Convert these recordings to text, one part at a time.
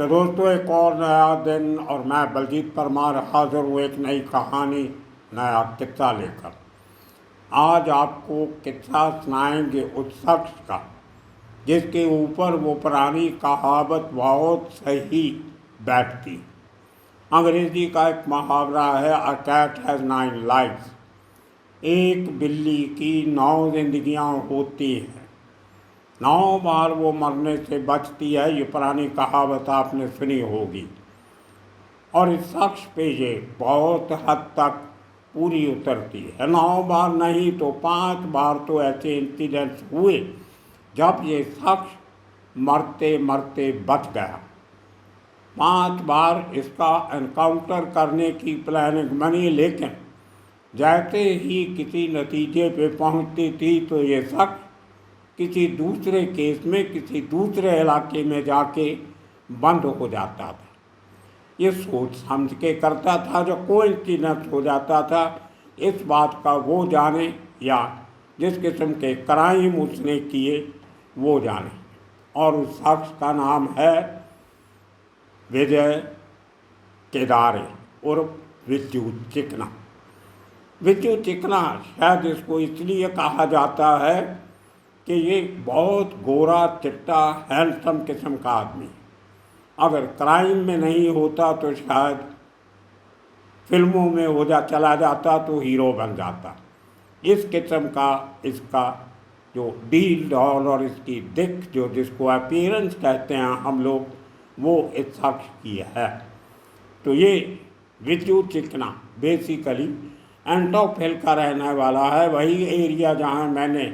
तो दोस्तों, एक और नया दिन और मैं बलजीत परमार हाजिर हूँ एक नई कहानी, नया किस्सा लेकर। आज आपको किस्सा सुनाएंगे उस शख्स का जिसके ऊपर वो पुरानी कहावत बहुत सही बैठती। अंग्रेजी का एक मुहावरा है, अ कैट हैज़ 9 लाइफ्स। एक बिल्ली की 9 जिंदगियाँ होती हैं, 9 बार वो मरने से बचती है। ये पुरानी कहावत आपने सुनी होगी और इस शख्स पे ये बहुत हद तक पूरी उतरती है। 9 बार नहीं तो 5 बार तो ऐसे इंसिडेंट्स हुए जब ये शख्स मरते मरते बच गया। 5 बार इसका एनकाउंटर करने की प्लानिंग बनी, लेकिन जैसे ही किसी नतीजे पे पहुंचती थी तो ये शख्स किसी दूसरे केस में किसी दूसरे इलाके में जाके बंद हो जाता था। ये सोच समझ के करता था, जो कोइंसिडेंस हो जाता था इस बात का वो जाने, या जिस किस्म के क्राइम उसने किए वो जाने। और उस शख्स का नाम है विजय केदारे उर्फ विजू चिकना। विजू चिकना शायद इसको इसलिए कहा जाता है कि ये बहुत गोरा चिट्टा हैंडसम किस्म का आदमी। अगर क्राइम में नहीं होता तो शायद फिल्मों में चला जाता तो हीरो बन जाता। इस किस्म का इसका जो डील डॉल और इसकी दिख, जो जिसको अपीयरेंस कहते हैं हम लोग, वो इस शख्स की है। तो ये विजू चिकना बेसिकली एंटॉप हिल का रहने वाला है, वही एरिया जहाँ मैंने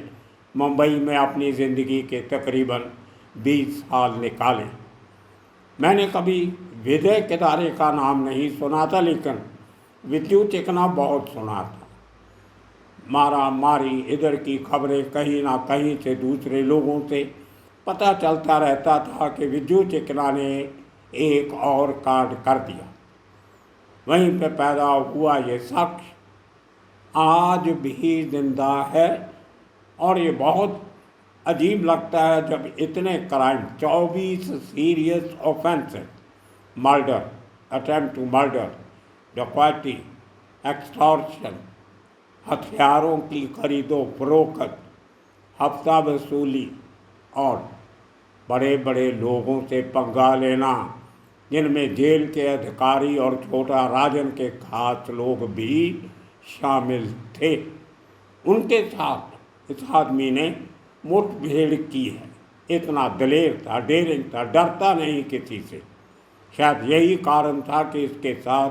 मुंबई में अपनी ज़िंदगी के तकरीबन 20 साल निकाले। मैंने कभी विजय केदारे का नाम नहीं सुना था, लेकिन विजू चिकना बहुत सुना था। मारा मारी इधर की खबरें कहीं ना कहीं से दूसरे लोगों से पता चलता रहता था कि विजू चिकना ने एक और कांड कर दिया। वहीं पे पैदा हुआ ये शख्स आज भी जिंदा है। और ये बहुत अजीब लगता है जब इतने crime, 24 serious offences, murder, attempt to murder, डकैती, एक्सटॉर्शन, हथियारों की खरीदो फरोख्त, हफ्ता वसूली और बड़े बड़े लोगों से पंगा लेना, जिनमें जेल के अधिकारी और छोटा राजन के खास लोग भी शामिल थे। उनके साथ इस आदमी ने मुठभेड़ की है। इतना दिलेर था, डेरिंग था, डरता नहीं किसी से। शायद यही कारण था कि इसके साथ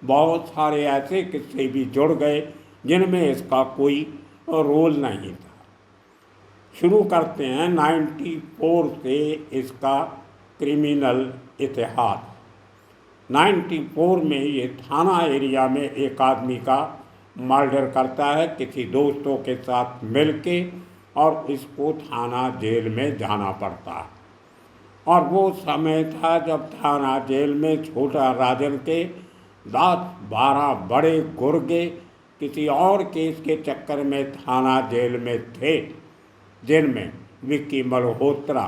बहुत सारे ऐसे किस्से भी जुड़ गए जिनमें इसका कोई रोल नहीं था। शुरू करते हैं 94 से इसका क्रिमिनल इतिहास। 94 में ये थाना एरिया में एक आदमी का मर्डर करता है किसी दोस्तों के साथ मिलके, और इसको थाना जेल में जाना पड़ता है। और वो समय था जब थाना जेल में छोटा राजन के 10-12 बड़े गुर्गे किसी और केस के चक्कर में थाना जेल में थे, जिनमें विक्की मल्होत्रा,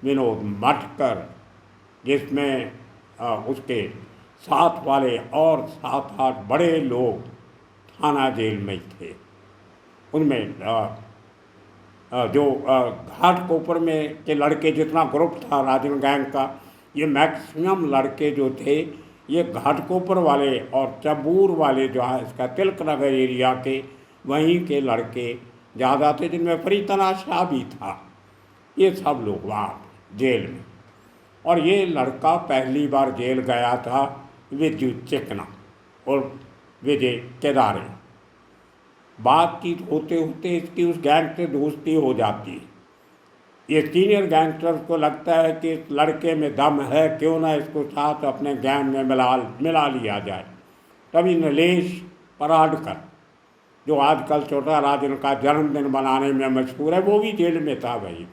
विनोद मटकर, जिसमें उसके साथ वाले और 7-8 बड़े लोग थाना जेल में थे। उनमें जो घाटकोपर में के लड़के, जितना ग्रुप था राजन गैंग का, ये मैक्सिमम लड़के जो थे ये घाटकोपर वाले और चबूर वाले जो है इसका तिलक नगर एरिया के वहीं के लड़के ज़्यादा थे, जिनमें फरीतना शाह भी था। ये सब लोग वहाँ जेल में। और ये लड़का पहली बार जेल गया था विजू चिकना और विजय केदारे। बातचीत होते होते इसकी उस गैंग से दोस्ती हो जाती है। ये सीनियर गैंगस्टर्स को लगता है कि इस लड़के में दम है, क्यों ना इसको साथ अपने गैंग में मिला लिया जाए। तभी नीलेश पराडकर, जो आजकल छोटा राजन का जन्मदिन बनाने में मशहूर है, वो भी जेल में था भाई।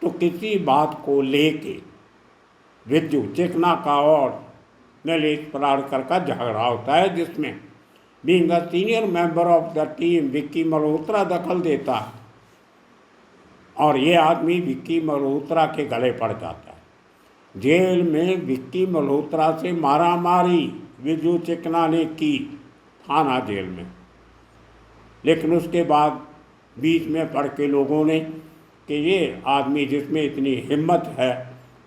तो किसी बात को लेके विजू चिकना का और नीलेश पराडकर का झगड़ा होता है, जिसमें being a senior member of the team Vicky Malhotra दखल देता है और ये आदमी विक्की मल्होत्रा के गले पड़ जाता है। जेल में विक्की मल्होत्रा से मारामारी विजू चिकना ने की थाना जेल में। लेकिन उसके बाद बीच में पड़ के लोगों ने कि ये आदमी जिसमें इतनी हिम्मत है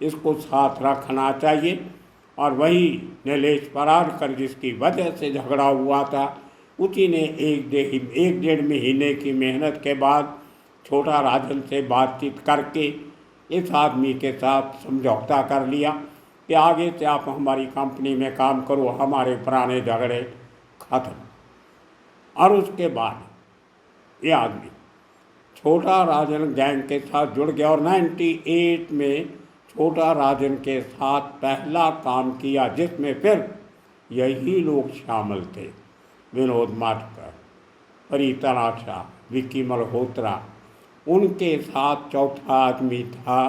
इसको साथ रखना चाहिए, और वही नीलेश पराडकर जिसकी वजह से झगड़ा हुआ था उसी ने एक डेढ़ महीने की मेहनत के बाद छोटा राजन से बातचीत करके इस आदमी के साथ समझौता कर लिया कि आगे से आप हमारी कंपनी में काम करो, हमारे पुराने झगड़े खत्म। और उसके बाद ये आदमी छोटा राजन गैंग के साथ जुड़ गया और 98 में छोटा राजन के साथ पहला काम किया जिसमें फिर यही लोग शामिल थे, विनोद माटकर, परितराशा, विक्की मल्होत्रा। उनके साथ चौथा आदमी था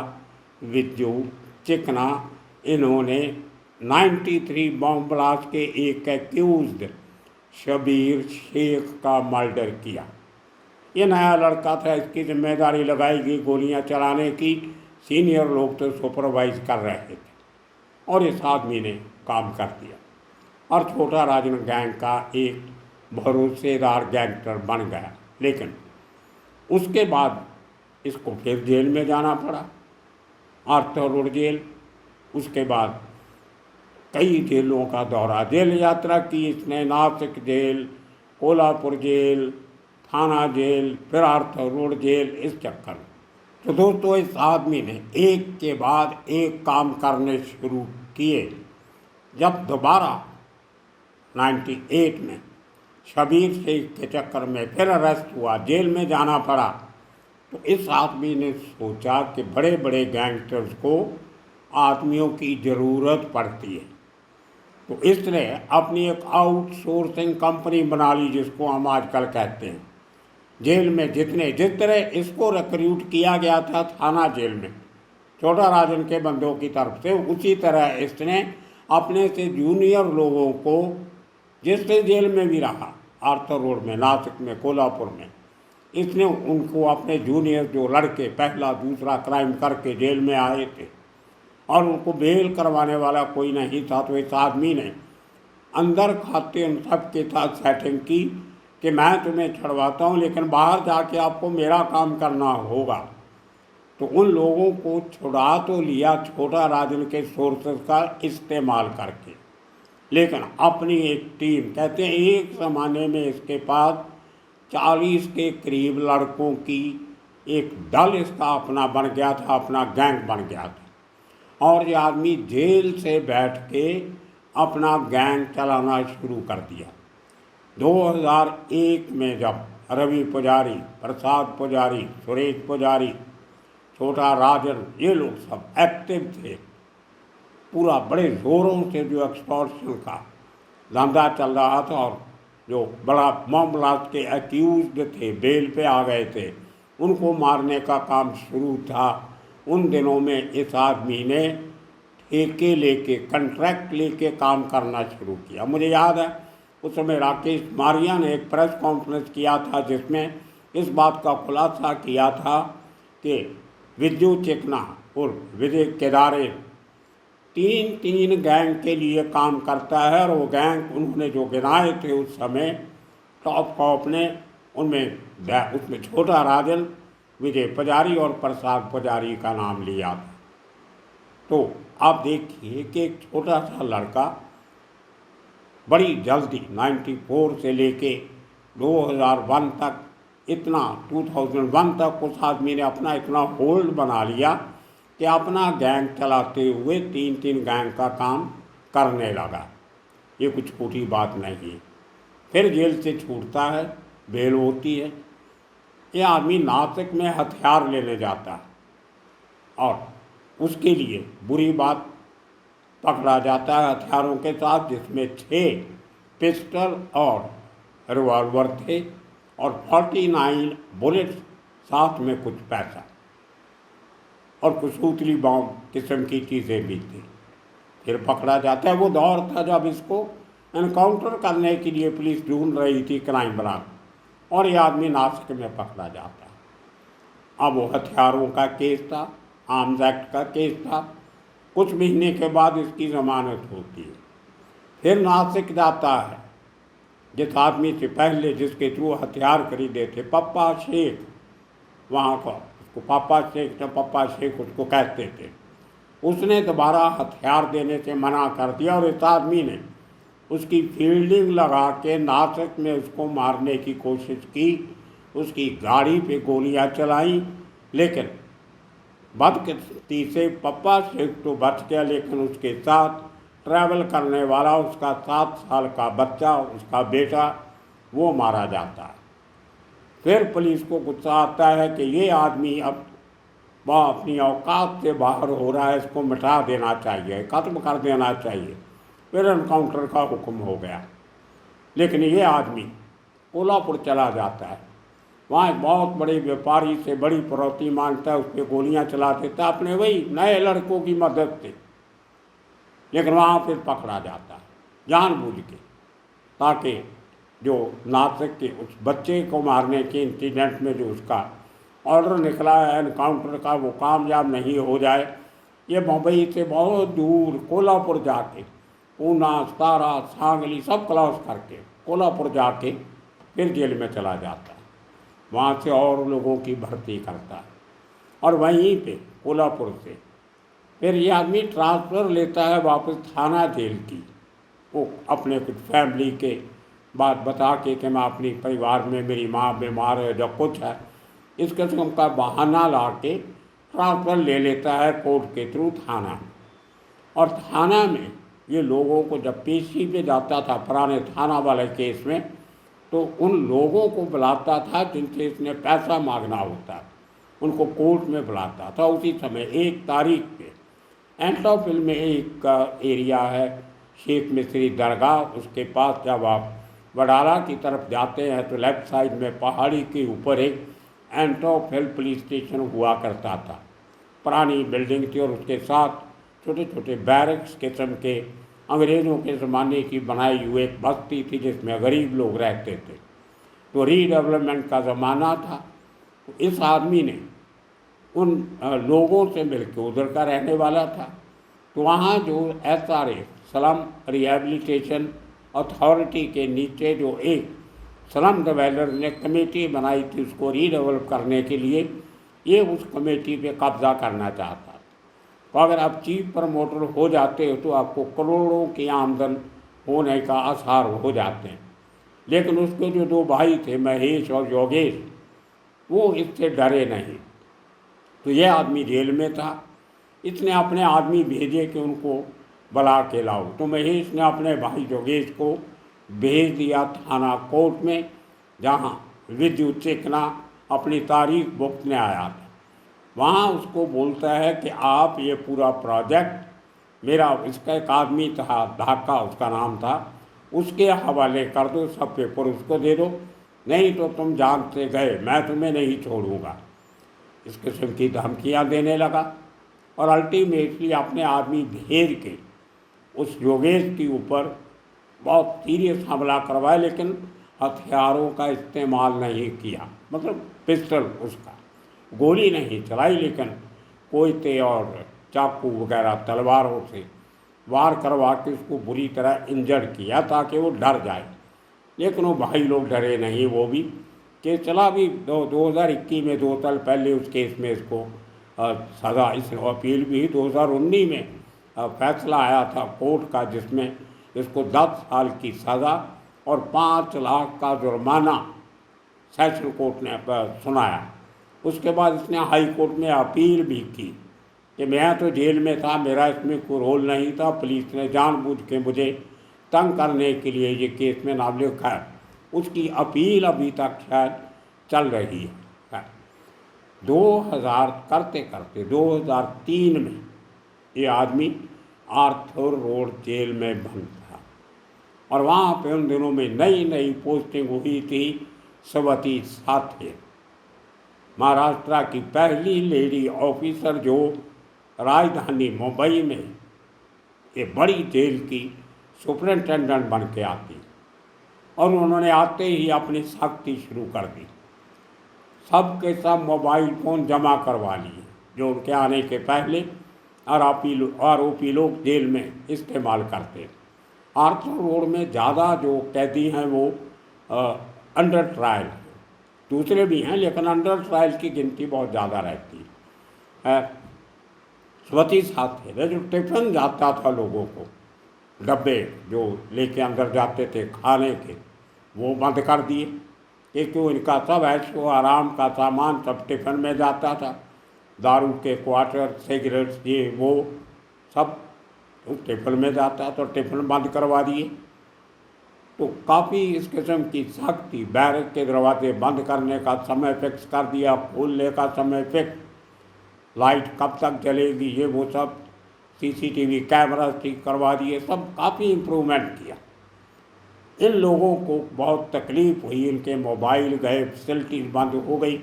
विजू चिकना। इन्होंने 93 बॉम्ब ब्लास्ट के एक एक्यूज्ड शबीर शेख का मर्डर किया। ये नया लड़का था, इसकी जिम्मेदारी लगाई गई गोलियां चलाने की। सीनियर लोग तो सुपरवाइज कर रहे थे और इस आदमी ने काम कर दिया और छोटा राजन गैंग का एक भरोसेदार गैंगस्टर बन गया। लेकिन उसके बाद इसको फिर जेल में जाना पड़ा, आर्थर रोड जेल। उसके बाद कई जेलों का दौरा, जेल यात्रा की इसने, नासिक जेल, कोल्हापुर जेल, थाना जेल, फिर आर्थर रोड जेल, इस चक्कर में। तो दोस्तों इस आदमी ने एक के बाद एक काम करने शुरू किए। जब दोबारा 98 में शबीर शेख के चक्कर में फिर अरेस्ट हुआ, जेल में जाना पड़ा, तो इस आदमी ने सोचा कि बड़े बड़े गैंगस्टर्स को आदमियों की ज़रूरत पड़ती है। तो इसने अपनी एक आउटसोर्सिंग कंपनी बना ली जिसको हम आजकल कहते हैं। जेल में जिस तरह इसको रिक्रूट किया गया था थाना जेल में छोटा राजन के बंदों की तरफ से, उसी तरह इसने अपने से जूनियर लोगों को, जिससे जेल में भी रहा, आर्थर रोड में, नासिक में, कोल्हापुर में, इसने उनको अपने जूनियर जो लड़के पहला दूसरा क्राइम करके जेल में आए थे और उनको बेल करवाने वाला कोई नहीं था, तो इस आदमी ने अंदर खाते उन सब के साथ सेटिंग की कि मैं तुम्हें छड़वाता हूँ लेकिन बाहर जाके आपको मेरा काम करना होगा। तो उन लोगों को छुड़ा तो लिया छोटा राजन के सोर्सेस का इस्तेमाल करके, लेकिन अपनी एक टीम, कहते हैं एक ज़माने में इसके पास 40 के करीब लड़कों की एक दल इसका अपना बन गया था, अपना गैंग बन गया था। और ये आदमी जेल से बैठ के अपना गैंग चलाना शुरू कर दिया। 2001 में जब रवि पुजारी, प्रसाद पुजारी, सुरेश पुजारी, छोटा राजन, ये लोग सब एक्टिव थे, पूरा बड़े ज़ोरों से जो एक्सटॉर्शन का धंधा चल रहा था और जो बड़ा बॉम्ब ब्लास्ट के एक्यूज्ड थे, बेल पे आ गए थे, उनको मारने का काम शुरू था। उन दिनों में इस आदमी ने ठेके लेके, कंट्रैक्ट लेके काम करना शुरू किया। मुझे याद है उस समय राकेश मारिया ने एक प्रेस कॉन्फ्रेंस किया था जिसमें इस बात का खुलासा किया था कि विजू चिकना और विजय केदारे तीन गैंग के लिए काम करता है और वो गैंग उन्होंने जो गिनाए थे उस समय टॉप कॉप ने, उसमें छोटा राजन, विजय पुजारी और प्रसाद पुजारी का नाम लिया था। तो आप देखिए कि एक छोटा सा लड़का बड़ी जल्दी 94 से लेके 2001 तक, इतना 2001 तक उस आदमी ने अपना इतना होल्ड बना लिया कि अपना गैंग चलाते हुए 3 गैंग का काम करने लगा। ये कुछ छोटी बात नहीं है। फिर जेल से छूटता है, बेल होती है, ये आदमी नासिक में हथियार लेने जाता है और उसके लिए बुरी बात, पकड़ा जाता है हथियारों के साथ, जिसमें 6 पिस्टल और रिवॉल्वर थे और 49 बुलेट्स, साथ में कुछ पैसा और कुछ सूतली बॉम्ब किस्म की चीज़ें भी थी। फिर पकड़ा जाता है। वो दौर था जब इसको एनकाउंटर करने के लिए पुलिस ढूंढ रही थी क्राइम ब्रांच, और ये आदमी नासिक में पकड़ा जाता है। अब वो हथियारों का केस था, आर्म्स एक्ट का केस था, कुछ महीने के बाद इसकी ज़मानत होती है। फिर नासिक जाता है, जिस आदमी से पहले जिसके थ्रू हथियार खरीदे थे, पप्पा शेख, वहाँ का उसको पापा शेख या पप्पा शेख उसको कहते थे, उसने दोबारा हथियार देने से मना कर दिया और इस आदमी ने उसकी फील्डिंग लगा के नासिक में उसको मारने की कोशिश की। उसकी गाड़ी पे गोलियां चलाई, लेकिन बदकिस्मती से पप्पा शेख तो बच गया, लेकिन उसके साथ ट्रैवल करने वाला उसका 7 साल का बच्चा, उसका बेटा, वो मारा जाता है। फिर पुलिस को गुस्सा आता है कि ये आदमी अब वह अपनी औकात से बाहर हो रहा है, इसको मिटा देना चाहिए, खत्म कर देना चाहिए। फिर एनकाउंटर का हुक्म हो गया। लेकिन ये आदमी कोल्हापुर चला जाता है, वहाँ एक बहुत बड़े व्यापारी से बड़ी फिरौती मांगता है, उस पर गोलियाँ चला देता है अपने वही नए लड़कों की मदद से। लेकिन वहाँ फिर पकड़ा जाता है जानबूझ के, ताकि जो नासिक के उस बच्चे को मारने के इंसिडेंट में जो उसका ऑर्डर निकला है एनकाउंटर का, वो कामयाब नहीं हो जाए। ये मुंबई से बहुत दूर कोल्हापुर जाके, पूना, सतारा, सांगली सब क्रॉस करके कोल्हापुर जाके फिर जेल में चला जाता है। वहाँ से और लोगों की भर्ती करता है और वहीं पे कोल्हापुर से फिर ये आदमी ट्रांसफ़र लेता है वापस थाना जेल की। वो अपने कुछ फैमिली के बात बता के कि मैं अपनी परिवार में मेरी माँ बीमार है, जो कुछ है, इस किस्म का बहाना ला के ट्रांसफ़र ले लेता है कोर्ट के थ्रू थाना। और थाना में ये लोगों को जब पेशी पे जाता था पुराने थाना वाले केस में, तो उन लोगों को बुलाता था जिनसे इसने पैसा मांगना होता, उनको कोर्ट में बुलाता था। उसी समय 1 तारीख पे एंटोफिल में एक एरिया है शेख मिस्री दरगाह, उसके पास जब आप वडाला की तरफ जाते हैं तो लेफ़्ट साइड में पहाड़ी के ऊपर एक एंटोफिल पुलिस स्टेशन हुआ करता था। पुरानी बिल्डिंग थी और उसके साथ छोटे छोटे बैरक्स किस्म के अंग्रेज़ों के ज़माने की बनाई हुई एक बस्ती थी जिसमें गरीब लोग रहते थे। तो रीडेवलपमेंट का ज़माना था। तो इस आदमी ने उन लोगों से मिलकर, उधर का रहने वाला था, तो वहाँ जो SRA स्लम रिहेबिलिटेशन अथॉरिटी के नीचे जो एक स्लम डेवलपर ने कमेटी बनाई थी उसको रीडेवलप करने के लिए, ये उस कमेटी पे कब्ज़ा करना चाहता। तो अगर आप चीफ प्रमोटर हो जाते हो तो आपको करोड़ों की आमदन होने का आसार हो जाते हैं। लेकिन उसके जो 2 भाई थे, महेश और योगेश, वो इससे डरे नहीं। तो यह आदमी जेल में था, इसने अपने आदमी भेजे कि उनको बुला के लाओ। तो महेश ने अपने भाई योगेश को भेज दिया थाना कोर्ट में, जहाँ विद्युत चिकना अपनी तारीख भुगतने आया था। वहाँ उसको बोलता है कि आप ये पूरा प्रोजेक्ट मेरा, इसका एक आदमी था ढाका उसका नाम था, उसके हवाले कर दो, सब पेपर उसको दे दो, नहीं तो तुम जान से गए, मैं तुम्हें नहीं छोड़ूंगा। इस किस्म की धमकियाँ देने लगा और अल्टीमेटली अपने आदमी भेज के उस योगेश के ऊपर बहुत सीरियस हमला करवाया, लेकिन हथियारों का इस्तेमाल नहीं किया। मतलब पिस्टल, उसका गोली नहीं चलाई, लेकिन कोयते और चाकू वगैरह तलवारों से वार करवा के उसको बुरी तरह इंजर्ड किया ताकि वो डर जाए। लेकिन वो भाई लोग डरे नहीं। वो भी केस चला भी 2021 में, 2 साल पहले उस केस में इसको सज़ा, इस अपील भी 2019 में फैसला आया था कोर्ट का, जिसमें इसको 10 साल की सज़ा और 5 लाख का जुर्माना सेशन कोर्ट ने सुनाया। उसके बाद इसने हाई कोर्ट में अपील भी की कि मैं तो जेल में था, मेरा इसमें कोई रोल नहीं था, पुलिस ने जानबूझ के मुझे तंग करने के लिए ये केस में नाम लिखा है। उसकी अपील अभी तक शायद चल रही है। 2000 करते करते 2003 में ये आदमी आर्थर रोड जेल में बंद था और वहाँ पे उन दिनों में नई नई पोस्टिंग हुई थी। सवती साथे, महाराष्ट्र की पहली लेडी ऑफिसर जो राजधानी मुंबई में ये बड़ी जेल की सुपरिटेंडेंट बन के आती, और उन्होंने आते ही अपनी सख्ती शुरू कर दी। सब के सब मोबाइल फ़ोन जमा करवा लिए जो उनके आने के पहले आरोपी लोग जेल में इस्तेमाल करते हैं। आर्थर रोड में ज़्यादा जो कैदी हैं वो अंडर ट्रायल हैं, दूसरे भी हैं लेकिन अंडर ट्रायल की गिनती बहुत ज़्यादा रहती है। स्वती साथी जो टिफिन जाता था लोगों को, डब्बे जो लेके अंदर जाते थे खाने के, वो बंद कर दिए क्योंकि इनका सब ऐशो आराम का सामान सब टिफिन में जाता था। दारू के क्वार्टर, सिगरेट्स, ये वो सब टिफिन में जाता, तो टिफिन बंद करवा दिए। तो काफ़ी इस किस्म की सख्ती, बैरक के दरवाजे बंद करने का समय फिक्स कर दिया, खोलने का समय फिक्स, लाइट कब तक जलेगी, ये वो सब, सीसीटीवी कैमरा ठीक करवा दिए, सब काफ़ी इम्प्रूवमेंट किया। इन लोगों को बहुत तकलीफ़ हुई, इनके मोबाइल गए, फैसिलिटीज बंद हो गई।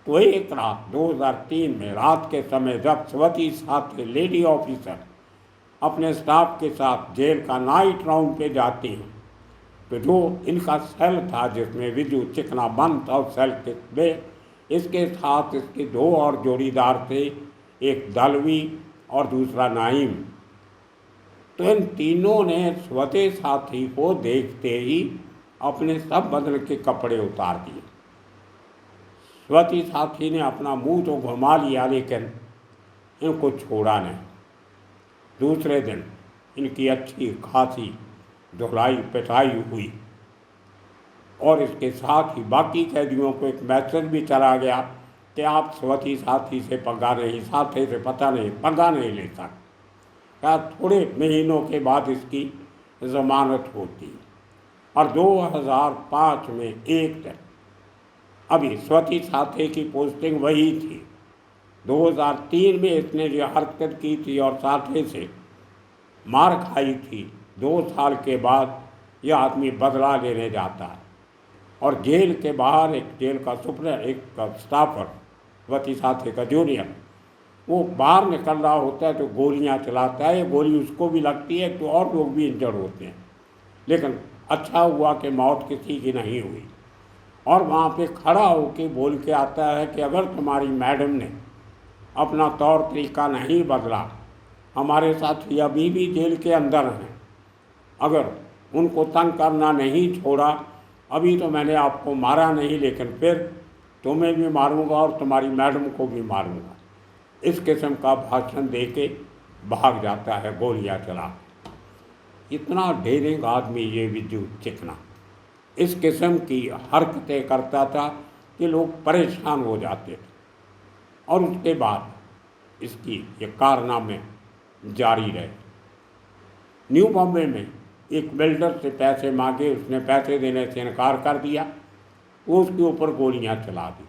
तो एक रात 2003 में रात के समय जब स्वती साथी लेडी ऑफिसर अपने स्टाफ के साथ जेल का नाइट राउंड पे जाती हैं, तो जो इनका सेल था जिसमें विजू चिकना बंद था, उस सेल के में इसके साथ इसके दो और जोड़ीदार थे, एक दलवी और दूसरा नाइम। तो इन तीनों ने स्वते साथी को देखते ही अपने सब बदन के कपड़े उतार दिए। स्वती साथी ने अपना मुंह तो घुमा लिया लेकिन इनको छोड़ा नहीं। दूसरे दिन इनकी अच्छी खासी धुलाई पिटाई हुई और इसके साथ ही बाकी कैदियों को एक मैसेज भी चला गया कि आप स्वती साथी से पंगा नहीं, साथी से पता नहीं पंगा नहीं ले सकते। क्या थोड़े महीनों के बाद इसकी ज़मानत होती। और 2005 में एक दिन, अभी स्वती साथी की पोस्टिंग वही थी, 2003 में इसने जो हरकत की थी और साथी से मार खाई थी, 2 साल के बाद यह आदमी बदला लेने जाता है और जेल के बाहर एक जेल का सुपर, एक स्टाफर, स्वती साथी का जूनियर, वो बाहर निकल रहा होता है तो गोलियां चलाता है। ये गोली उसको भी लगती है तो और लोग भी इंजर्ड होते हैं, लेकिन अच्छा हुआ कि मौत किसी की नहीं हुई। और वहाँ पे खड़ा होके बोल के आता है कि अगर तुम्हारी मैडम ने अपना तौर तरीका नहीं बदला, हमारे साथ ये अभी भी जेल के अंदर हैं, अगर उनको तंग करना नहीं छोड़ा, अभी तो मैंने आपको मारा नहीं लेकिन फिर तुम्हें भी मारूंगा और तुम्हारी मैडम को भी मारूंगा। इस किस्म का भाषण दे के भाग जाता है गोलियां चला। इतना डेरिंग आदमी ये विजू चिकना इस किस्म की हरकतें करता था कि लोग परेशान हो जाते थे। और उसके बाद इसकी ये कारनामे जारी रहे। न्यू बॉम्बे में एक बिल्डर से पैसे मांगे, उसने पैसे देने से इनकार कर दिया, वो उसके ऊपर गोलियां चला दी।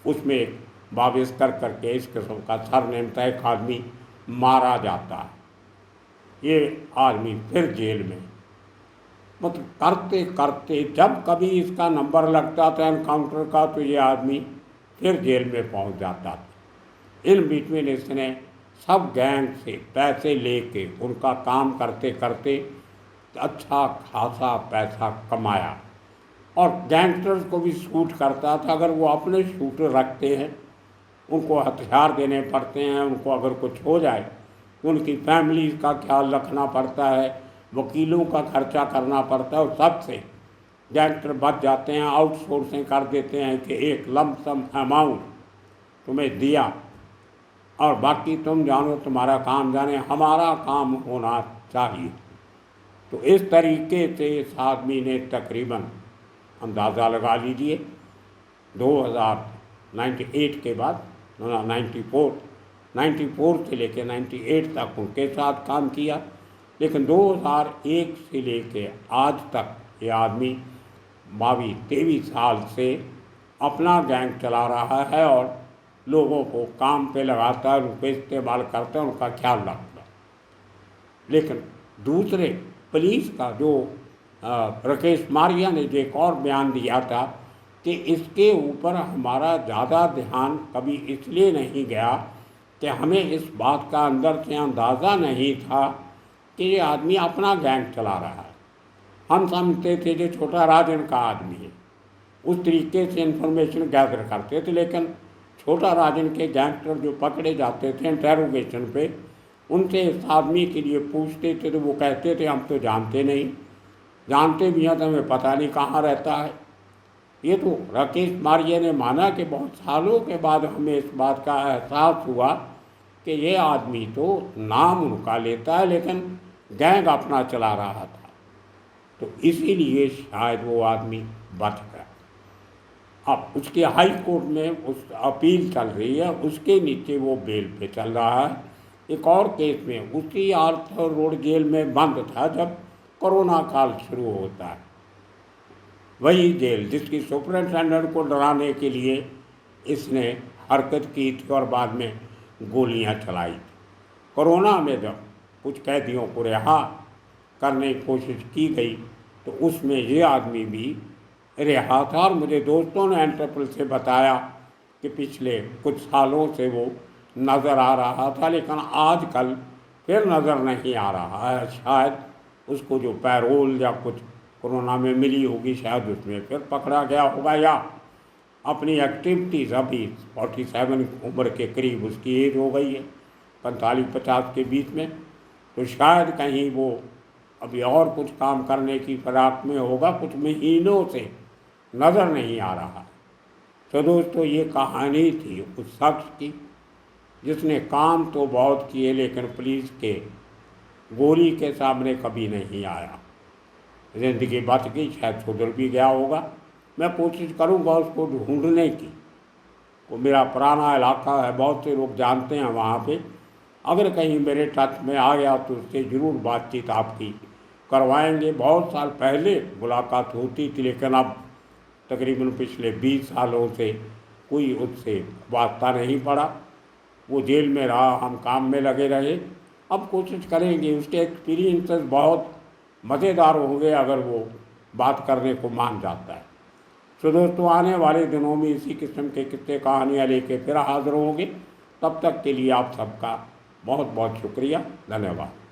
उसमें एक बाविस्कर करके इस किस्म का सरनेम था, एक आदमी मारा जाता है। ये आदमी फिर जेल में, मतलब करते करते जब कभी इसका नंबर लगता था एनकाउंटर का तो ये आदमी फिर जेल में पहुंच जाता था। इन बिटवीन इसने सब गैंग से पैसे लेके उनका काम करते करते अच्छा खासा पैसा कमाया और गैंगस्टर्स को भी शूट करता था। अगर वो अपने शूटर रखते हैं, उनको हथियार देने पड़ते हैं, उनको अगर कुछ हो जाए तो उनकी फैमिली का ख्याल रखना पड़ता है, वकीलों का खर्चा करना पड़ता है, और सबसे गैंगस्टर बच जाते हैं, आउटसोर्सिंग कर देते हैं कि एक लमसम अमाउंट तुम्हें दिया और बाकी तुम जानो, तुम्हारा काम जाने, हमारा काम होना चाहिए। तो इस तरीके से इस आदमी ने तकरीबन अंदाज़ा लगा लीजिए 2098 के बाद 94 से लेकर 98 तक उनके साथ काम किया। लेकिन 2001 से लेकर आज तक ये आदमी 22-23 साल से अपना गैंग चला रहा है और लोगों को काम पे लगाता है, उनको इस्तेमाल करता है, उनका ख्याल रखता है। लेकिन दूसरे पुलिस का जो राकेश मारिया ने जो एक और बयान दिया था कि इसके ऊपर हमारा ज़्यादा ध्यान कभी इसलिए नहीं गया कि हमें इस बात का अंदर से अंदाज़ा नहीं था कि ये आदमी अपना गैंग चला रहा है। हम समझते थे कि छोटा राजन का आदमी है, उस तरीके से इन्फॉर्मेशन गैदर करते थे। लेकिन छोटा राजन के गैंगस्टर जो पकड़े जाते थे इंटेरोगेशन पे, उनसे इस आदमी के लिए पूछते थे तो वो कहते थे हम तो जानते नहीं, जानते भी हैं तो हमें पता नहीं कहाँ रहता है। ये तो राकेश मारिया ने माना कि बहुत सालों के बाद हमें इस बात का एहसास हुआ कि ये आदमी तो नाम उनका लेता है लेकिन गैंग अपना चला रहा था, तो इसीलिए शायद वो आदमी बच गया। अब उसके हाई कोर्ट में उस अपील चल रही है, उसके नीचे वो बेल पे चल रहा है। एक और केस में उसी आर्थर रोड जेल में बंद था जब कोरोना काल शुरू होता है, वही जेल जिसकी सुपरिटेंडेंट को डराने के लिए इसने हरकत की थी और बाद में गोलियां चलाई थी। कोरोना में जब कुछ कैदियों को रिहा करने की कोशिश की गई तो उसमें ये आदमी भी रिहा था, और मुझे दोस्तों ने इंटरपोल से बताया कि पिछले कुछ सालों से वो नज़र आ रहा था लेकिन आजकल फिर नज़र नहीं आ रहा है। शायद उसको जो पैरोल या कुछ कोरोना में मिली होगी, शायद उसमें फिर पकड़ा गया होगा, या अपनी एक्टिविटीज़ अभी 47 उम्र के करीब उसकी एज हो गई है, 45-50 के बीच में, तो शायद कहीं वो अभी और कुछ काम करने की फिराक में होगा, कुछ महीनों से नज़र नहीं आ रहा। तो दोस्तों ये कहानी थी उस शख्स की जिसने काम तो बहुत किए लेकिन पुलिस के गोली के सामने कभी नहीं आया। ज़िंदगी बच गई, शायद सुधर भी गया होगा। मैं कोशिश करूँगा उसको ढूंढने की। वो मेरा पुराना इलाका है, बहुत से लोग जानते हैं वहाँ पे, अगर कहीं मेरे टच में आ गया तो उससे ज़रूर बातचीत आपकी करवाएंगे। बहुत साल पहले मुलाकात होती थी लेकिन अब तकरीबन पिछले 20 सालों से कोई उससे वास्ता नहीं पड़ा। वो जेल में रहा, हम काम में लगे रहे। अब कोशिश करेंगे, उसके एक्सपीरियंसेस बहुत मज़ेदार होंगे अगर वो बात करने को मान जाता है। तो दोस्तों आने वाले दिनों में इसी किस्म के किस्से कहानियाँ लेके फिर हाज़िर होंगे। तब तक के लिए आप सबका बहुत बहुत शुक्रिया, धन्यवाद।